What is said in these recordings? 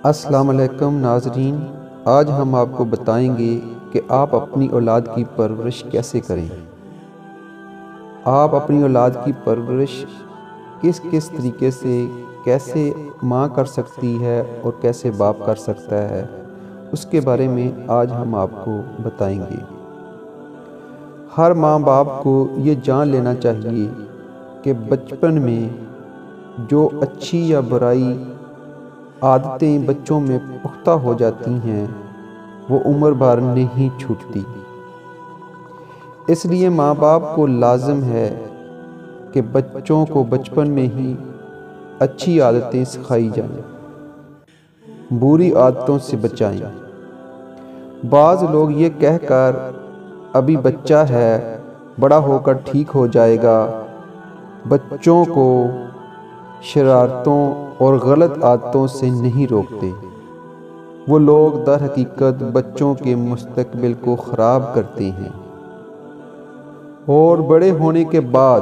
السلام علیکم ناظرین، آج ہم آپ کو بتائیں گے کہ آپ اپنی اولاد کی پرورش کیسے کریں۔ آپ اپنی اولاد کی پرورش کس طریقے سے کیسے ماں کر سکتی ہے اور کیسے باپ کر سکتا ہے، اس کے بارے میں آج ہم آپ کو بتائیں گے۔ ہر ماں باپ کو یہ جان لینا چاہیے کہ بچپن میں جو اچھی یا برائی عادتیں بچوں میں پختہ ہو جاتی ہیں وہ عمر بھر نہیں چھوٹتی۔ اس لیے ماں باپ کو لازم ہے کہ بچوں کو بچپن میں ہی اچھی عادتیں سکھائی جائیں، بری عادتوں سے بچائیں۔ بعض لوگ یہ کہہ کر ابھی بچہ ہے، بڑا ہو کر ٹھیک ہو جائے گا، بچوں کو شرارتوں اور غلط عادتوں سے نہیں روکتے۔ وہ لوگ در حقیقت بچوں کے مستقبل کو خراب کرتے ہیں اور بڑے ہونے کے بعد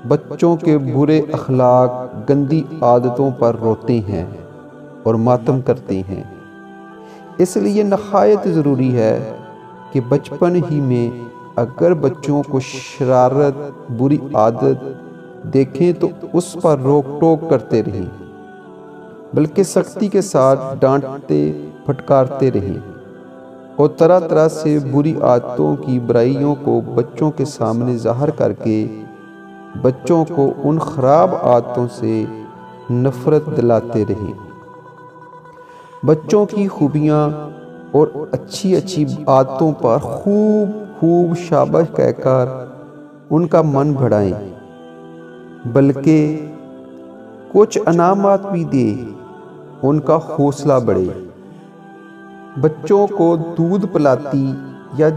بچوں کے برے اخلاق، گندی عادتوں پر روتے ہیں اور ماتم کرتے ہیں۔ اس لیے نہایت ضروری ہے کہ بچپن ہی میں اگر بچوں کو شرارت، بری عادت دیکھیں تو اس پر روک ٹوک کرتے رہیں، بلکہ سختی کے ساتھ ڈانٹتے پھٹکارتے رہیں اور طرح طرح سے بری عادتوں کی برائیوں کو بچوں کے سامنے ظاہر کر کے بچوں کو ان خراب عادتوں سے نفرت دلاتے رہیں۔ بچوں کی خوبیاں اور اچھی عادتوں پر خوب شاباش کہہ کر ان کا من بڑھائیں، بلکہ کچھ انعامات بھی دیں، ان کا حوصلہ بڑھے۔ بچوں کو دودھ پلاتی یا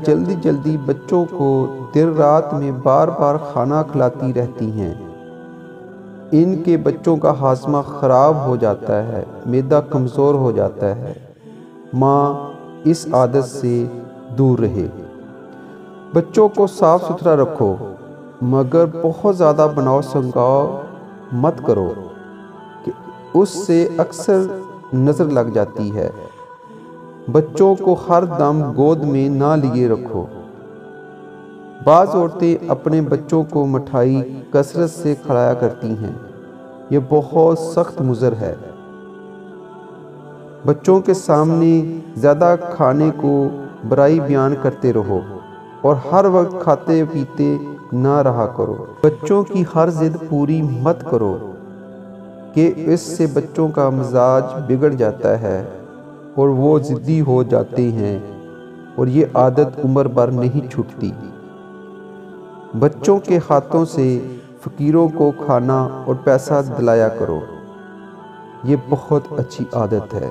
جلدی بچوں کو دیر رات میں بار بار کھانا کھلاتی رہتی ہیں، ان کے بچوں کا ہاضمہ خراب ہو جاتا ہے، معدہ کمزور ہو جاتا ہے۔ ماں اس عادت سے دور رہے۔ بچوں کو صاف ستھرا رکھو، مگر بہت زیادہ بناؤ سنگاؤ مت کرو کہ اس سے اکثر نظر لگ جاتی ہے۔ بچوں کو ہر دم گود میں نہ لیے رکھو۔ بعض عورتیں اپنے بچوں کو مٹھائی کثرت سے کھلایا کرتی ہیں، یہ بہت سخت مضر ہے۔ بچوں کے سامنے زیادہ کھانے کو برائی بیان کرتے رہو اور ہر وقت کھاتے پیتے نہ رہا کرو۔ بچوں کی ہر ضد پوری مت کرو کہ اس سے بچوں کا مزاج بگڑ جاتا ہے اور وہ ضدی ہو جاتے ہیں اور یہ عادت عمر بھر نہیں چھوٹتی۔ بچوں کے ہاتھوں سے فقیروں کو کھانا اور پیسہ دلایا کرو، یہ بہت اچھی عادت ہے۔